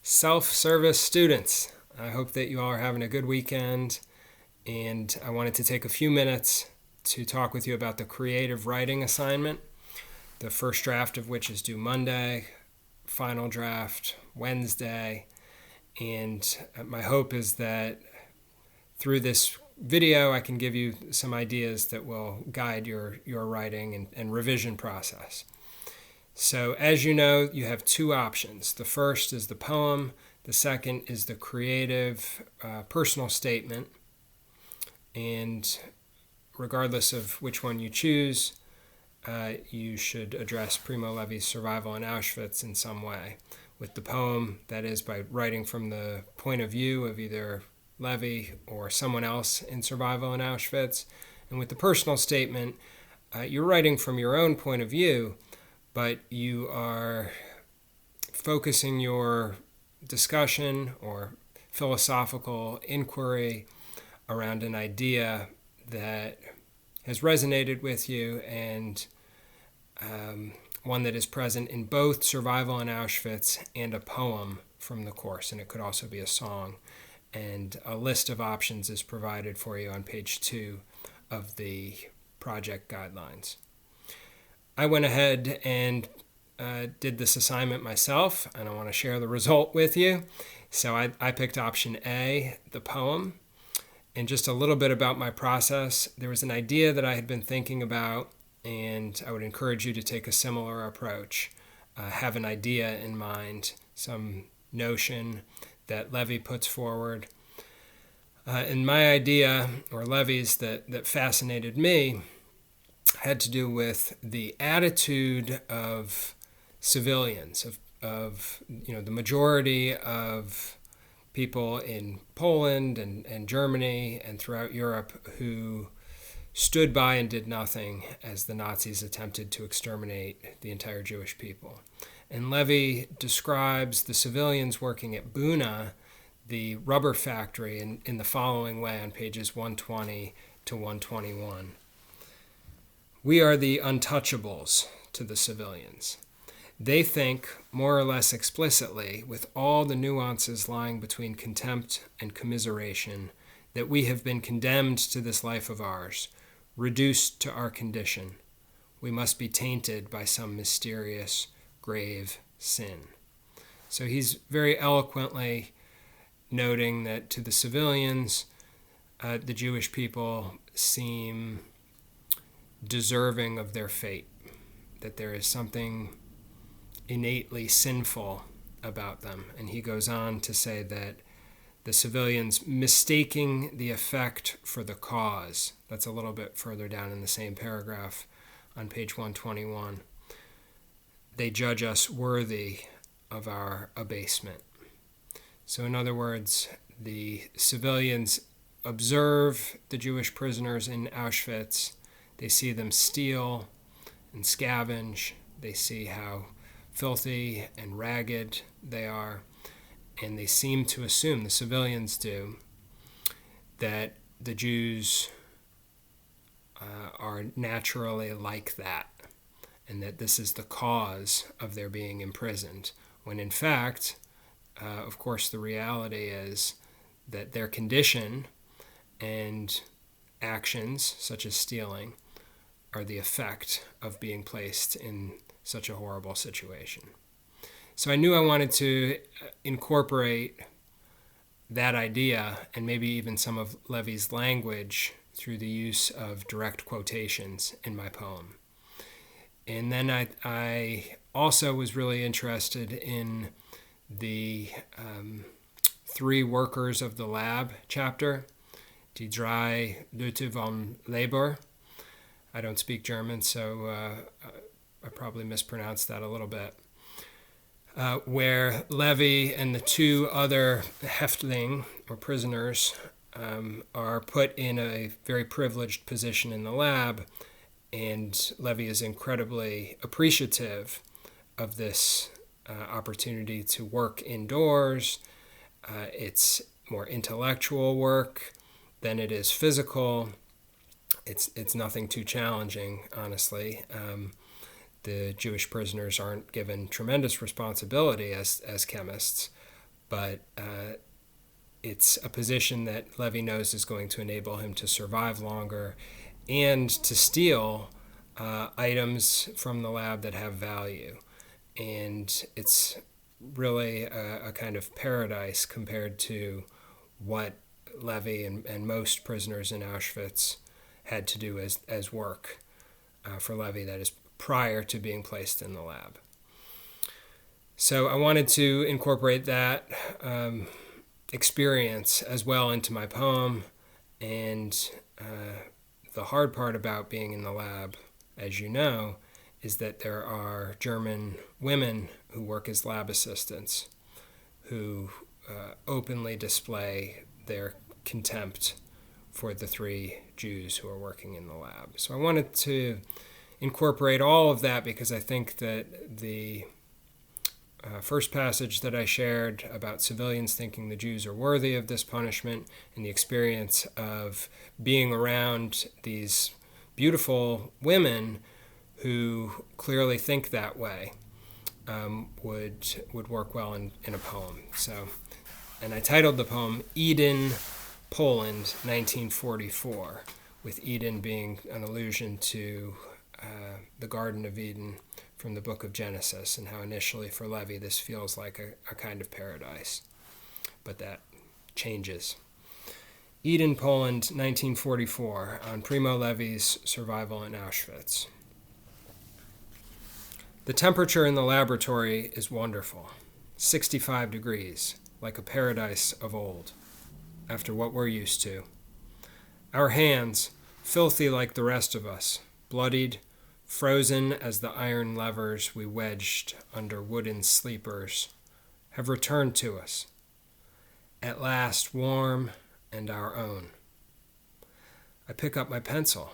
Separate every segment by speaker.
Speaker 1: Self-service students, I hope that you all are having a good weekend, and I wanted to take a few minutes to talk with you about the creative writing assignment, the first draft of which is due Monday, final draft Wednesday, and my hope is that through this video I can give you some ideas that will guide your writing and revision process. So as you know, you have two options. The first is the poem. The second is the creative personal statement. And regardless of which one you choose, you should address Primo Levi's survival in Auschwitz in some way. With the poem, that is by writing from the point of view of either Levi or someone else in survival in Auschwitz. And with the personal statement, you're writing from your own point of view, but you are focusing your discussion or philosophical inquiry around an idea that has resonated with you and one that is present in both Survival in Auschwitz and a poem from the course, and it could also be a song. And a list of options is provided for you on page 2 of the project guidelines. I went ahead and did this assignment myself, and I want to share the result with you. So I picked option A, the poem. And just a little bit about my process. There was an idea that I had been thinking about, and I would encourage you to take a similar approach. Have an idea in mind, some notion that Levi puts forward. And my idea, or Levi's, that fascinated me had to do with the attitude of civilians, of the majority of people in Poland and Germany and throughout Europe who stood by and did nothing as the Nazis attempted to exterminate the entire Jewish people. And Levi describes the civilians working at Buna, the rubber factory, in the following way on pages 120 to 121. We are the untouchables to the civilians. They think, more or less explicitly, with all the nuances lying between contempt and commiseration, that we have been condemned to this life of ours, reduced to our condition. We must be tainted by some mysterious, grave sin. So he's very eloquently noting that to the civilians, the Jewish people seem deserving of their fate, that there is something innately sinful about them. And he goes on to say that the civilians mistaking the effect for the cause. That's a little bit further down in the same paragraph on page 121. They judge us worthy of our abasement. So in other words, the civilians observe the Jewish prisoners in Auschwitz. They see them steal and scavenge. They see how filthy and ragged they are. And they seem to assume, the civilians do, that the Jews are naturally like that, and that this is the cause of their being imprisoned, when in fact, of course, the reality is that their condition and actions, such as stealing, are the effect of being placed in such a horrible situation. So I knew I wanted to incorporate that idea and maybe even some of Levi's language through the use of direct quotations in my poem. And then I also was really interested in the 3 workers of the lab chapter, die drei Leute vom Labor. I don't speak German, so I probably mispronounced that a little bit. Where Levi and the 2 other Häftling, or prisoners, are put in a very privileged position in the lab, and Levi is incredibly appreciative of this opportunity to work indoors. It's more intellectual work than it is physical. It's nothing too challenging, honestly. The Jewish prisoners aren't given tremendous responsibility as chemists, but it's a position that Levi knows is going to enable him to survive longer and to steal items from the lab that have value. And it's really a kind of paradise compared to what Levi and most prisoners in Auschwitz had to do as work for Levi, that is, prior to being placed in the lab. So I wanted to incorporate that experience as well into my poem. And the hard part about being in the lab, as you know, is that there are German women who work as lab assistants who openly display their contempt for the 3 Jews who are working in the lab. So I wanted to incorporate all of that because I think that the first passage that I shared about civilians thinking the Jews are worthy of this punishment and the experience of being around these beautiful women who clearly think that way would work well in a poem. So, and I titled the poem Eden, Poland, 1944, with Eden being an allusion to the Garden of Eden from the book of Genesis, and how initially for Levi this feels like a kind of paradise, but that changes. Eden, Poland, 1944, on Primo Levi's survival in Auschwitz. The temperature in the laboratory is wonderful, 65 degrees, like a paradise of old, after what we're used to. Our hands, filthy like the rest of us, bloodied, frozen as the iron levers we wedged under wooden sleepers, have returned to us, at last warm and our own. I pick up my pencil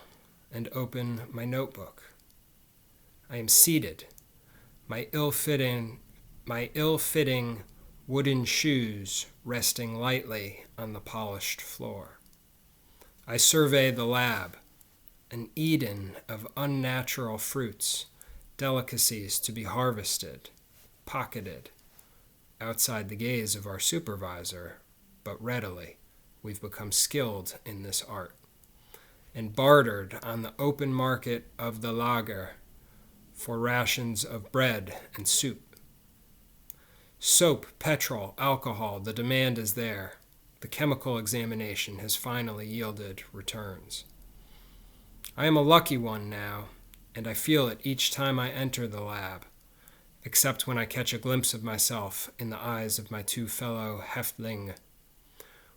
Speaker 1: and open my notebook. I am seated, my ill-fitting wooden shoes resting lightly on the polished floor. I survey the lab, an Eden of unnatural fruits, delicacies to be harvested, pocketed, outside the gaze of our supervisor, but readily we've become skilled in this art, and bartered on the open market of the lager for rations of bread and soup. Soap, petrol, alcohol, the demand is there. The chemical examination has finally yielded returns. I am a lucky one now, and I feel it each time I enter the lab, except when I catch a glimpse of myself in the eyes of my 2 fellow Häftlinge.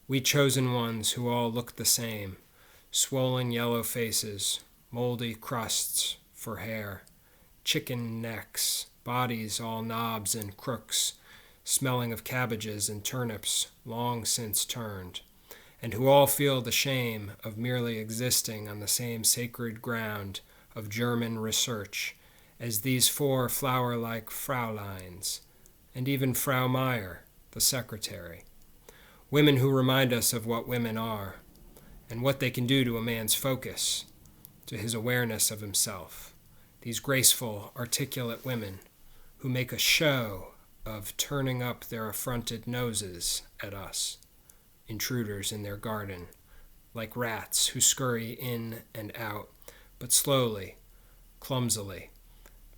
Speaker 1: We chosen ones who all look the same, swollen yellow faces, moldy crusts for hair, chicken necks, bodies all knobs and crooks, smelling of cabbages and turnips long since turned, and who all feel the shame of merely existing on the same sacred ground of German research as these 4 flower-like Frauleins, and even Frau Meyer, the secretary. Women who remind us of what women are, and what they can do to a man's focus, to his awareness of himself. These graceful, articulate women who make a show of turning up their affronted noses at us, intruders in their garden, like rats who scurry in and out, but slowly, clumsily,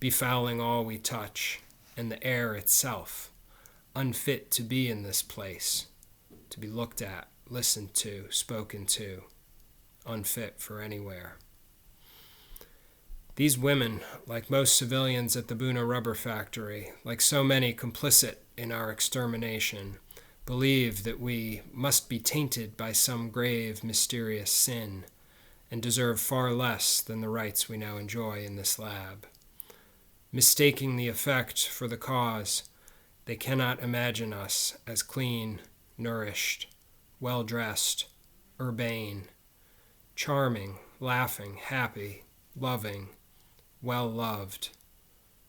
Speaker 1: befouling all we touch, and the air itself, unfit to be in this place, to be looked at, listened to, spoken to, unfit for anywhere. These women, like most civilians at the Buna rubber factory, like so many complicit in our extermination, believe that we must be tainted by some grave, mysterious sin, and deserve far less than the rights we now enjoy in this lab. Mistaking the effect for the cause, they cannot imagine us as clean, nourished, well-dressed, urbane, charming, laughing, happy, loving, well-loved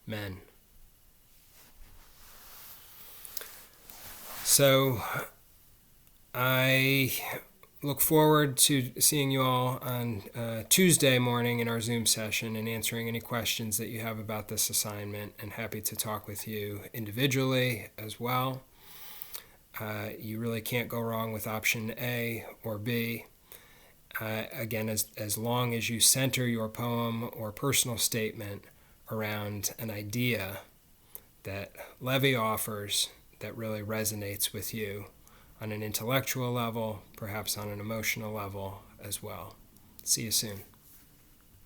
Speaker 1: men. So I look forward to seeing you all on Tuesday morning in our Zoom session and answering any questions that you have about this assignment, and happy to talk with you individually as well. You really can't go wrong with option A or B. Again, as long as you center your poem or personal statement around an idea that Levi offers that really resonates with you on an intellectual level, perhaps on an emotional level as well. See you soon.